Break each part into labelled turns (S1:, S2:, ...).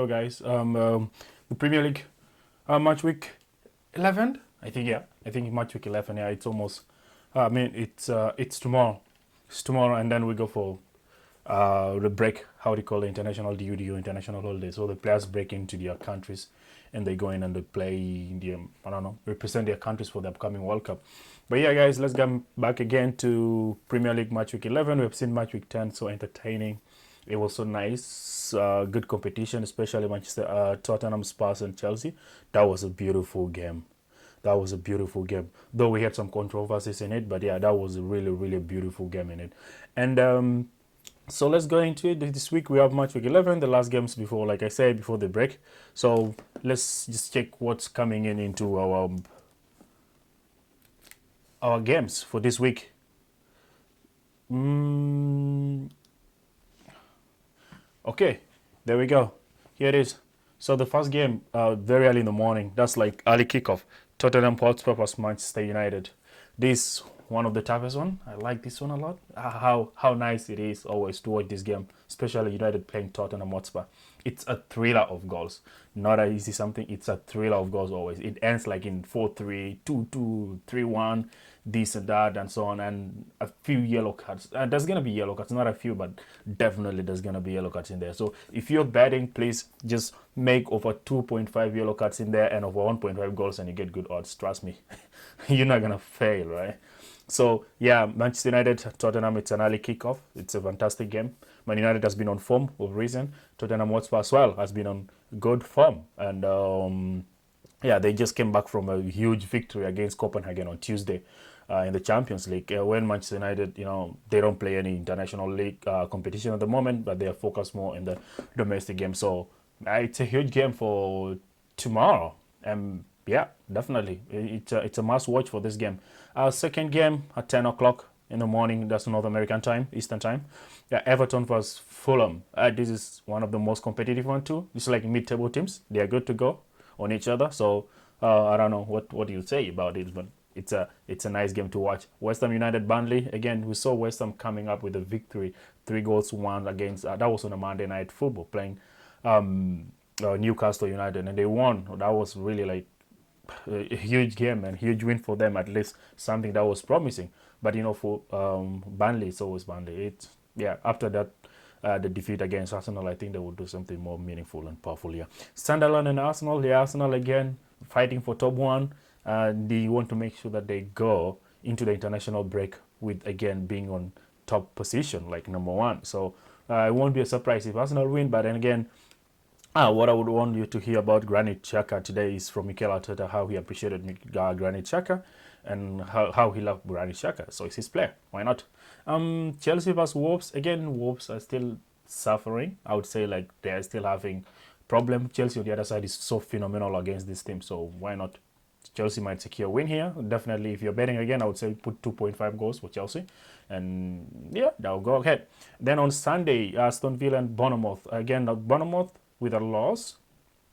S1: go, guys. The Premier League match week 11. I think I think match week 11. Yeah, it's almost. It's tomorrow. It's tomorrow, and then we go for the break. How do you call it? International DUDU, international holiday. So the players break into their countries, and they go in and they play the represent their countries for the upcoming World Cup. But yeah, guys, let's get back again to Premier League match week 11. We've seen match week 10, so entertaining. It was so nice, good competition, especially Manchester, Tottenham, Spurs, and Chelsea. That was a beautiful game. That was a beautiful game. Though we had some controversies in it, but yeah, that was a really, really beautiful game in it. And so let's go into it. This week we have match week 11, the last games before, like I said, before the break. So let's just check what's coming in into our games for this week. Okay, there we go. Here it is. So the first game, very early in the morning. That's like early kickoff. Tottenham Hotspur vs Manchester United. This one of the toughest one. I like this one a lot. How nice it is always to watch this game, especially United playing Tottenham Hotspur. It's a thriller of goals, not an easy something. It's a thriller of goals always. It ends like in 4-3, 2-2, 3-1, this and that and so on, and a few yellow cards. There's gonna be yellow cards, not a few, but definitely there's gonna be yellow cards in there. So if you're betting, please just make over 2.5 yellow cards in there and over 1.5 goals, and you get good odds. Trust me, you're not gonna fail, right? So yeah, Manchester United, Tottenham, it's an early kickoff. It's a fantastic game. Man United has been on form of recent. Tottenham Hotspur as well has been on good form. And yeah, they just came back from a huge victory against Copenhagen on Tuesday in the Champions League. When Manchester United, they don't play any international league competition at the moment, but they are focused more in the domestic game. So it's a huge game for tomorrow. Yeah, definitely. It's a must watch for this game. Our second game at 10 o'clock in the morning. That's North American time, Eastern time. Yeah, Everton vs Fulham. This is one of the most competitive one too. It's like mid-table teams. They are good to go on each other. So I don't know what you say about it, but it's a nice game to watch. West Ham United Burnley. Again, we saw West Ham coming up with a victory, 3-1 against. That was on a Monday Night Football playing Newcastle United, and they won. That was really like a huge game and huge win for them, at least something that was promising. But for Burnley, it's always Burnley. After that the defeat against Arsenal, I think they will do something more meaningful and powerful here. Sunderland and Arsenal. Yeah, Arsenal again fighting for top one. They want to make sure that they go into the international break with again being on top position, like number one. So it won't be a surprise if Arsenal win. But then again, what I would want you to hear about Granit Xhaka today is from Mikel Arteta, how he appreciated Granit Xhaka and how he loved Granit Xhaka. So it's his player. Why not? Chelsea vs Wolves. Again, Wolves are still suffering. I would say like they are still having problem. Chelsea on the other side is so phenomenal against this team. So why not? Chelsea might secure a win here. Definitely, if you're betting again, I would say put 2.5 goals for Chelsea. And yeah, that'll go ahead. Then on Sunday, Aston Villa and Bournemouth. Again, Bournemouth with a loss,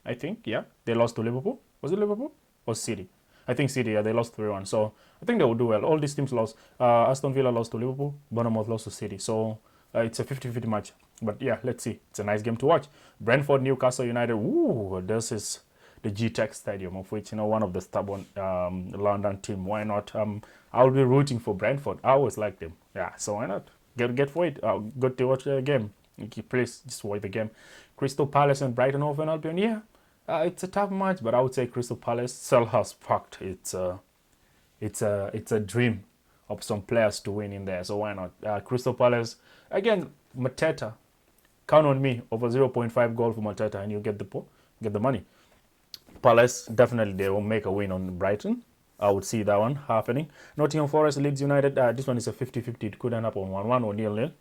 S1: I think. Yeah, they lost to Liverpool. Was it Liverpool or City? I think City. Yeah, they lost 3-1. So I think they will do well. All these teams lost. Aston Villa lost to Liverpool. Bournemouth lost to City. So it's a 50-50 match. But yeah, let's see. It's a nice game to watch. Brentford, Newcastle United. Ooh, this is the G-Tech Stadium, of which one of the stubborn London team. Why not? I'll be rooting for Brentford. I always like them. Yeah, so why not? Get for it. Good to watch the game. Please just watch the game. Crystal Palace and Brighton Hove Albion. Yeah, it's a tough match, but I would say Crystal Palace. Selhurst Park. It's a dream of some players to win in there. So why not? Crystal Palace again. Mateta, count on me over 0.5 goal for Mateta, and you get the money. Palace definitely they will make a win on Brighton. I would see that one happening. Nottingham Forest, Leeds United. This one is a 50-50. It could end up on 1-1 or 0-0.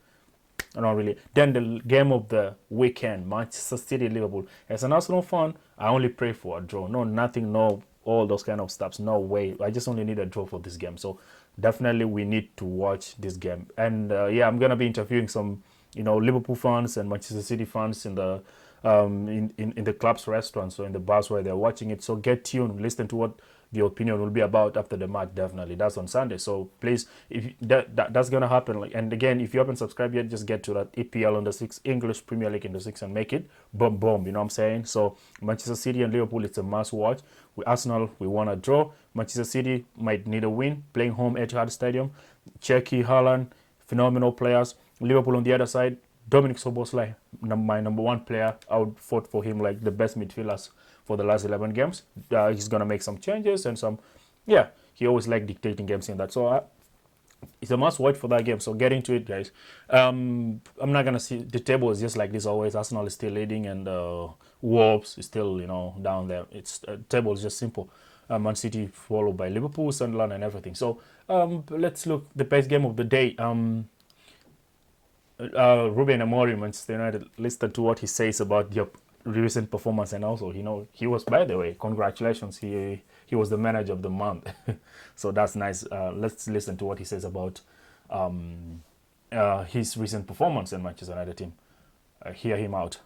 S1: Not really. Then the game of the weekend, Manchester City, Liverpool. As an Arsenal fan, I only pray for a draw. No, nothing, no, all those kind of stuffs. No way. I just only need a draw for this game. So definitely we need to watch this game. And yeah, I'm gonna be interviewing some, Liverpool fans and Manchester City fans in the in the club's restaurants or in the bars where they're watching it. So get tuned, listen to what the opinion will be about after the match. Definitely, that's on Sunday. So please, if that's gonna happen, like, and again, if you haven't subscribed yet, just get to that EPL on the six, English Premier League in the six, and make it boom boom. You know what I'm saying? So Manchester City and Liverpool, it's a must watch. With Arsenal, we want a draw. Manchester City might need a win playing home at Etihad Stadium. Cherky, Haaland, phenomenal players. Liverpool on the other side, Dominic Soboslai, my number one player. I would vote for him like the best midfielders for the last 11 games. He's gonna make some changes and some, yeah. He always like dictating games in that. So it's a must watch for that game. So get into it, guys. I'm not gonna see the table is just like this always. Arsenal is still leading, and Wolves is still down there. It's table is just simple. Man City followed by Liverpool, Sunderland, and everything. So let's look the best game of the day. Ruben Amorim, Manchester United. Listen to what he says about the recent performance, and also he was, by the way, congratulations. He was the manager of the month, so that's nice. Let's listen to what he says about his recent performance in Manchester United team. Hear him out.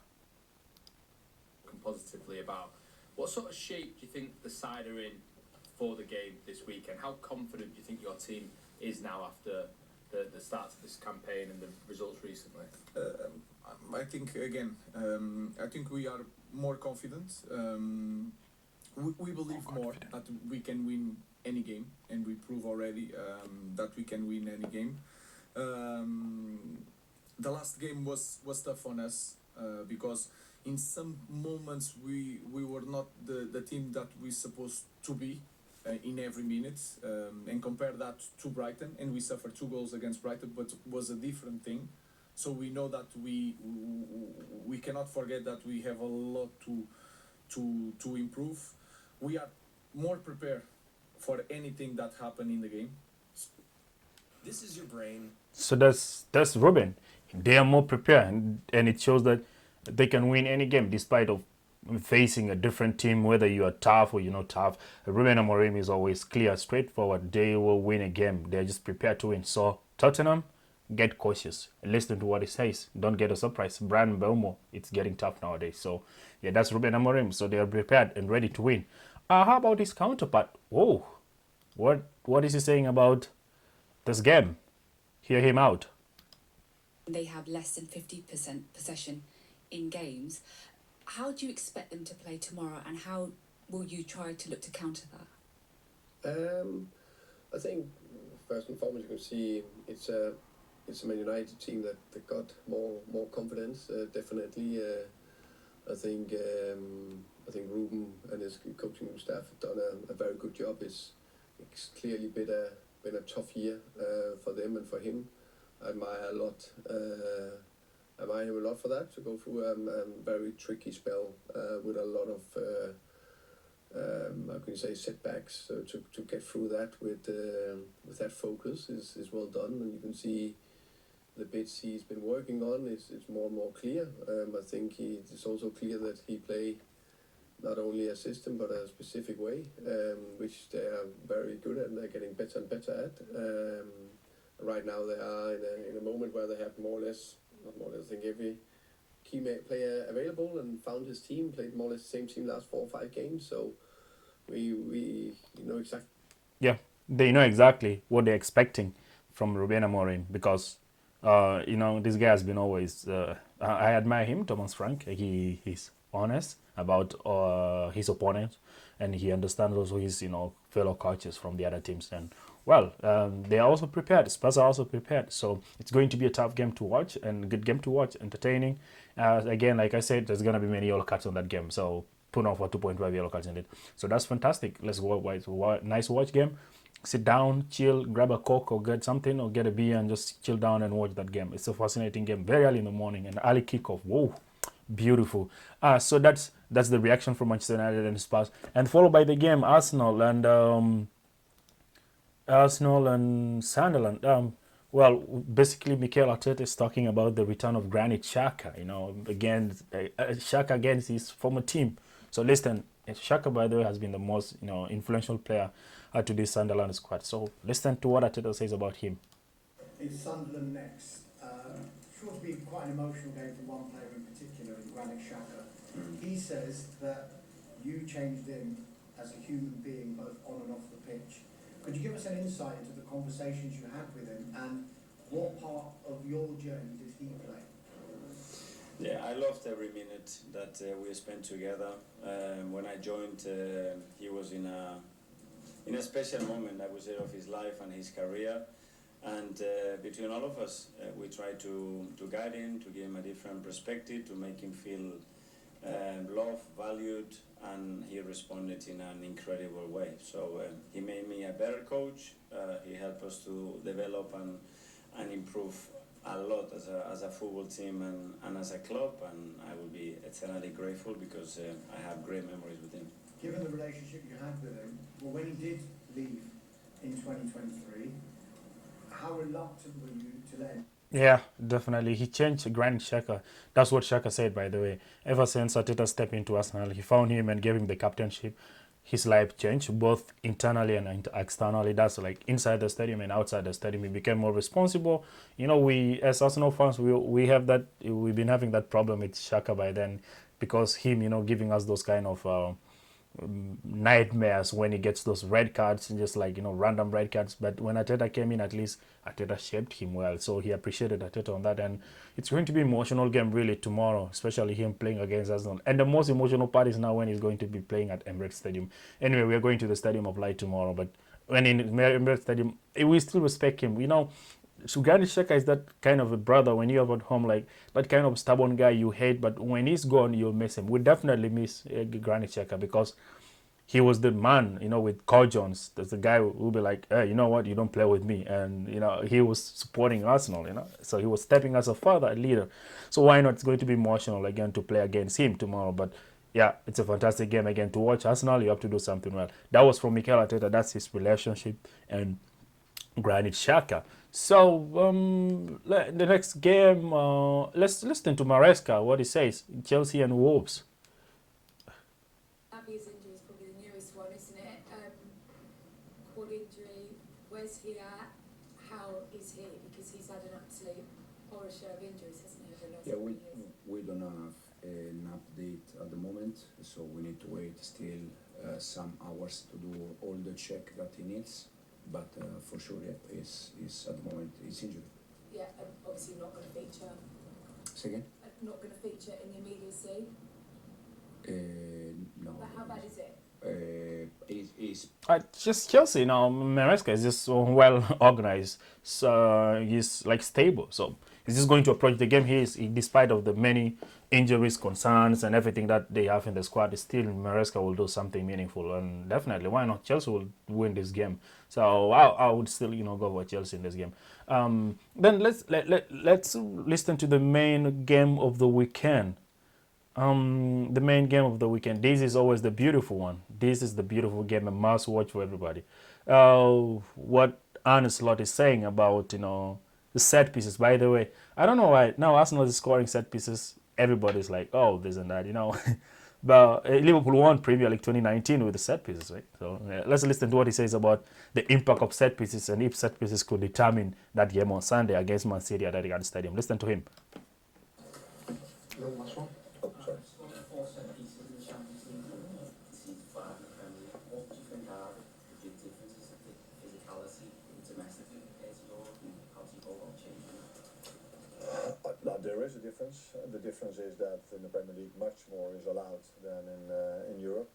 S2: Positively about what sort of shape do you think the side are in for the game this weekend? How confident do you think your team is now after the start of this campaign and the results recently?
S3: I think again, I think we are more confident. We believe more that we can win any game, and we prove already that we can win any game. The last game was tough on us because in some moments we were not the team that we supposed to be in every minute, and compare that to Brighton, and we suffered 2 goals against Brighton, but was a different thing. So we know that we cannot forget that we have a lot to improve. We are more prepared for anything that happen in the game.
S2: This is your brain.
S1: So that's Ruben. They are more prepared, and it shows that they can win any game despite of facing a different team, whether you are tough or you're not tough. Ruben Amorim is always clear, straightforward. They will win a game. They're just prepared to win. So Tottenham, get cautious. Listen to what he says. Don't get a surprise. Brian Belmo, it's getting tough nowadays. So yeah, that's Ruben Amorim. So they are prepared and ready to win. How about his counterpart? Whoa, what is he saying about this game? Hear him out.
S4: They have less than 50% possession in games. How do you expect them to play tomorrow, and how will you try to look to counter that?
S5: I think first and foremost you can see it's a Man United team that got more confidence. Definitely, I think Ruben and his coaching staff have done a very good job. It's clearly been a tough year for them and for him. I admire him a lot for that, to go through a very tricky spell with a lot of how can you say, setbacks. So to get through that with that focus is well done, and you can see the bits he's been working on is more and more clear. I think it's also clear that he play not only a system but a specific way, which they are very good at and they're getting better and better at. Right now they are in a moment where they have I think every key player available, and found his team, played more or less the same team last 4 or 5 games. So we know exactly.
S1: Yeah, they know exactly what they're expecting from Ruben Amorim, because this guy has been always. I admire him, Thomas Frank. He's honest about his opponents, and he understands also his fellow coaches from the other teams. And well, they are also prepared. Spurs are also prepared. So it's going to be a tough game to watch and a good game to watch, entertaining. Again, like I said, there's going to be many yellow cards on that game. So put on for 2.5 yellow cards in it. So that's fantastic. Let's go. Nice watch game. Sit down, chill, grab a Coke or get something or get a beer and just chill down and watch that game. It's a fascinating game. Very early in the morning, and early kickoff. Whoa, beautiful. So that's the reaction from Manchester United and Spurs, and followed by the game Arsenal and Sunderland. Well, basically, Mikel Arteta is talking about the return of Granit Xhaka. Again, Xhaka against his former team. So listen, Xhaka, by the way, has been the most influential player to this Sunderland squad. So listen to what Arteta says about him.
S6: It's Sunderland next. Sure to be quite an emotional game for one player in particular, in Granit Xhaka. He says that you changed him as a human being, both on and off the pitch. Could you give us an insight into the conversations you had with him and what part of your journey did he play?
S7: Yeah, I loved every minute that we spent together. When I joined, he was in a special moment, I would say, of his life and his career. And between all of us, we tried to guide him, to give him a different perspective, to make him feel loved, valued, and he responded in an incredible way. So he made me a better coach. He helped us to develop and improve a lot as a football team and as a club, and I will be eternally grateful because I have great memories with him.
S6: Given the relationship you had with him, well, when he did leave in 2023, how reluctant were you to let him?
S1: Yeah, definitely. He changed Granit Xhaka. That's what Xhaka said, by the way. Ever since Arteta stepped into Arsenal, he found him and gave him the captainship. His life changed, both internally and externally. That's like inside the stadium and outside the stadium. He became more responsible. You know, we as Arsenal fans, we have that. We've been having that problem with Xhaka by then, because him, you know, giving us those kind of nightmares when he gets those red cards and just like, you know, random red cards. But when Arteta came in, at least Arteta shaped him well, so he appreciated Arteta on that. And it's going to be an emotional game really tomorrow, especially him playing against Arsenal. And the most emotional part is now when he's going to be playing at Emirates Stadium. Anyway, we're going to the Stadium of Light tomorrow, but when in Emirates Stadium, we still respect him, you know. So Granit Xhaka is that kind of a brother when you have at home, like that kind of stubborn guy you hate, but when he's gone, you'll miss him. We definitely miss Granit Xhaka because he was the man, you know, with Carl Jones. That's the guy who will be like, hey, you know what, you don't play with me. And, you know, he was supporting Arsenal, you know. So he was stepping as a father, a leader. So why not? It's going to be emotional again to play against him tomorrow. But yeah, it's a fantastic game again. To watch Arsenal, you have to do something well. That was from Mikel Arteta. That's his relationship. And Granit Xhaka. So the next game, let's listen to Maresca, what he says. Chelsea and Wolves.
S8: Abby's injury is probably the newest one, isn't it? Quad injury. Where's he at? How is he? Because he's had an absolute horror show of injuries, hasn't he, over the last
S9: Yeah,
S8: couple of years?
S9: we don't have an update at the moment, so we need to wait still some hours to do all the check that he needs. But for sure, yeah, he's at the moment he's injured.
S8: Yeah, and obviously not going to feature.
S9: Say again?
S8: Not going to feature in the immediacy.
S9: No.
S8: But how bad is it?
S9: He's
S1: Just Chelsea, you know, Maresca is just so well organized. So he's like stable. So he's just going to approach the game. Despite of the many injuries, concerns, and everything that they have in the squad, still Maresca will do something meaningful. And definitely, why not? Chelsea will win this game. So I would still, you know, go for Chelsea in this game. Then let's listen to the main game of the weekend. The main game of the weekend. This is always the beautiful one. This is the beautiful game, a must watch for everybody. What Arne Slot is saying about, you know, the set pieces. By the way, I don't know why now Arsenal is scoring set pieces. Everybody's like, oh, this and that, you know. But Liverpool won Premier League 2019 with the set pieces, right? So let's listen to what he says about the impact of set pieces and if set pieces could determine that game on Sunday against Man City at Etihad Stadium. Listen to him.
S10: Four set pieces in the Champions League. Seems far in the Premier League. What do you think are the big differences of the physicality domestically compared to Europe, and how do you go about changing that?
S11: No, there is a difference. The difference is that in the Premier League much more is allowed than in Europe.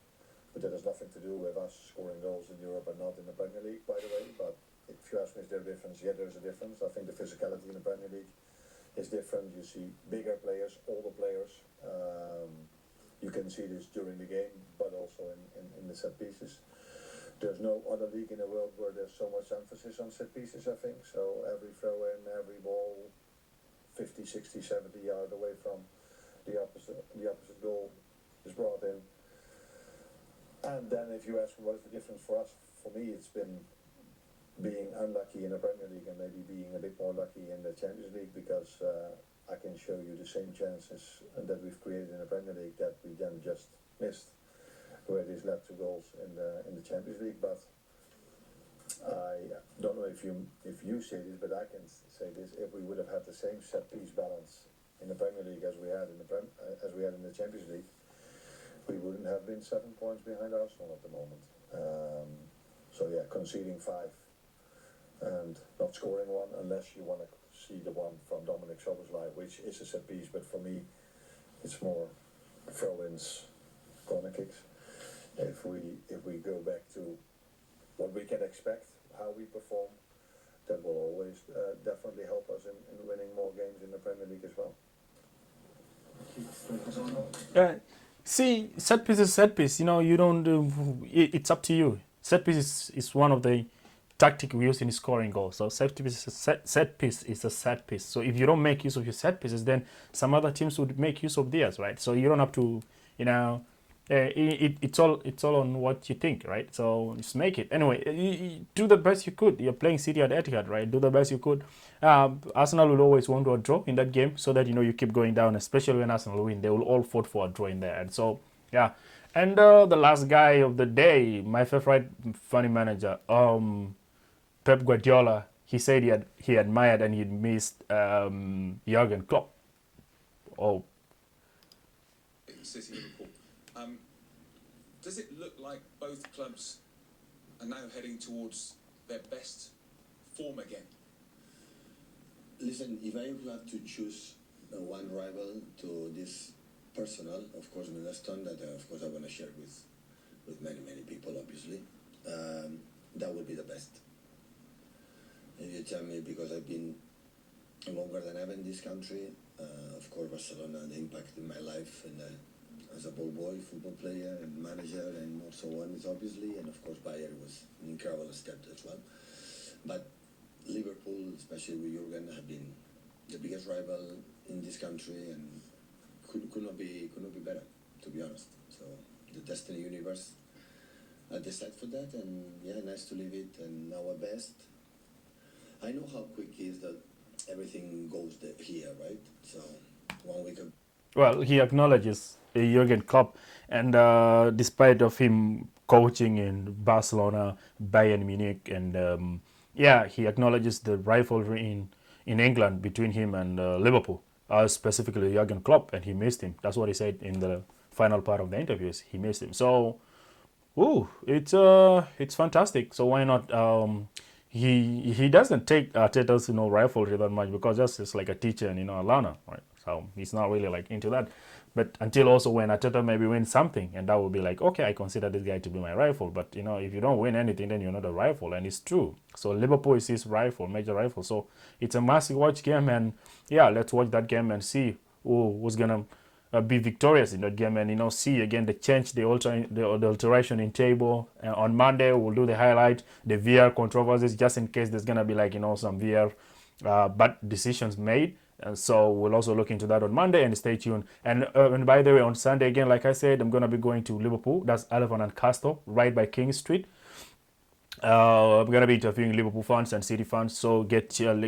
S11: But that has nothing to do with us scoring goals in Europe and not in the Premier League, by the way. But if you ask me, is there a difference? Yeah, there's a difference. I think the physicality in the Premier League is different. You see bigger players, older players. You can see this during the game, but also in the set pieces. There's no other league in the world where there's so much emphasis on set pieces, I think. So every throw in, every ball, 50, 60, 70 yards away from the opposite goal is brought in. And then if you ask me what is the difference for us, for me it's been being unlucky in the Premier League and maybe being a bit more lucky in the Champions League, because I can show you the same chances that we've created in the Premier League that we then just missed, where this led to goals in the Champions League. But I don't know if you say this, but I can say this: if we would have had the same set piece balance in the Premier League as we had in the Champions League, we wouldn't have been 7 points behind Arsenal at the moment. So yeah, conceding 5 and not scoring one, unless you want to see the one from Dominic Szoboszlai, which is a set piece, but for me, it's more throw-ins, corner kicks. If we go back to what we can expect, how we perform, that will always definitely help us in winning more games in the Premier League as well.
S1: See, set piece is set piece. You know, you don't do. It's up to you. Set piece is one of the tactic we use in scoring goals. So set piece is set piece is a set piece. So if you don't make use of your set pieces, then some other teams would make use of theirs, right? So you don't have to, you know. It's all on what you think, right? So just make it anyway. Do the best you could. You're playing City at Etihad, right? Do the best you could. Arsenal will always want to draw in that game, so that you know you keep going down. Especially when Arsenal win, they will all vote for a draw in there. And so yeah. And the last guy of the day, my favorite funny manager, Pep Guardiola. He said he admired and he missed Jurgen Klopp. Oh.
S12: City Liverpool. Does it look like both clubs are now heading towards their best form again?
S13: Listen, if I have to choose one rival to this personal, of course, Milestone, that of course I want to share with many people, obviously, that would be the best. If you tell me, because I've been longer than ever in this country, of course, Barcelona, the impact in my life and as a ball boy, football player and manager and so on is obviously, and of course Bayern was an incredible step as well. But Liverpool, especially with Jurgen, have been the biggest rival in this country and could not be better, to be honest. So the Destiny Universe decide for that, and yeah, nice to live it and our best. I know how quick it is that everything goes here, right? So 1 week ago.
S1: Well, he acknowledges Jurgen Klopp, and despite of him coaching in Barcelona, Bayern Munich, and he acknowledges the rivalry in England between him and Liverpool, specifically Jurgen Klopp, and he missed him. That's what he said in the final part of the interviews. He missed him. So, it's fantastic. So why not? He doesn't take Arteta's rivalry that much, because that's just like a teacher and a learner, right? So he's not really like into that. But until also when Arteta maybe wins something, and that will be like, okay, I consider this guy to be my rival. But if you don't win anything, then you're not a rival, and it's true. So Liverpool is his rival, major rival. So it's a massive watch game, and yeah, let's watch that game and see who's gonna be victorious in that game, and see again the change, the alteration in table. On Monday we'll do the highlight, the VR controversies, just in case there's gonna be like some VR bad decisions made. And so we'll also look into that on Monday, and stay tuned. And by the way, on Sunday again, like I said, I'm gonna be going to Liverpool. That's Elephant and Castle, right by King Street. I'm gonna be interviewing Liverpool fans and City fans, so get tuned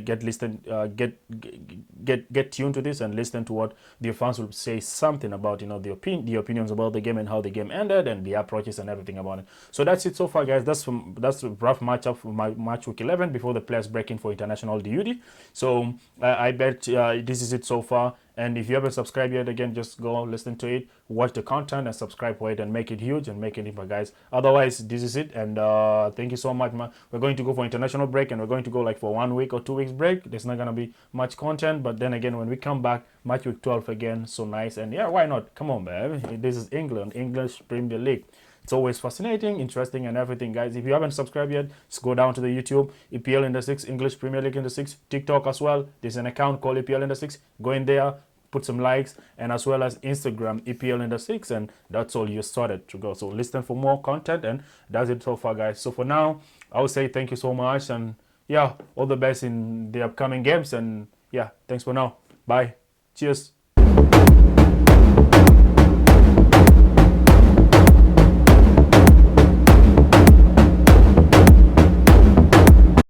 S1: to this and listen to what the fans will say, something about the opinions about the game and how the game ended and the approaches and everything about it. So that's it so far, guys. That's a rough matchup for my match week 11 before the players break in for international duty. So I bet this is it so far. And if you haven't subscribed yet, again, just go listen to it, watch the content, and subscribe for it, and make it huge and make it deeper, guys. Otherwise, this is it, and thank you so much, man. We're going to go for international break, and we're going to go like for 1 week or 2 weeks break. There's not gonna be much content, but then again, when we come back, match week 12 again, so nice, and yeah, why not? Come on, man. This is England, English Premier League. It's always fascinating, interesting, and everything, guys. If you haven't subscribed yet, just go down to the YouTube, EPL in the 6, English Premier League in the 6, TikTok as well. There's an account called EPL in the 6. Go in there, put some likes, and as well as Instagram, EPL in the 6, and that's all you started to go. So listen for more content, and that's it so far, guys. So for now, I would say thank you so much, and yeah, all the best in the upcoming games, and yeah, thanks for now. Bye. Cheers.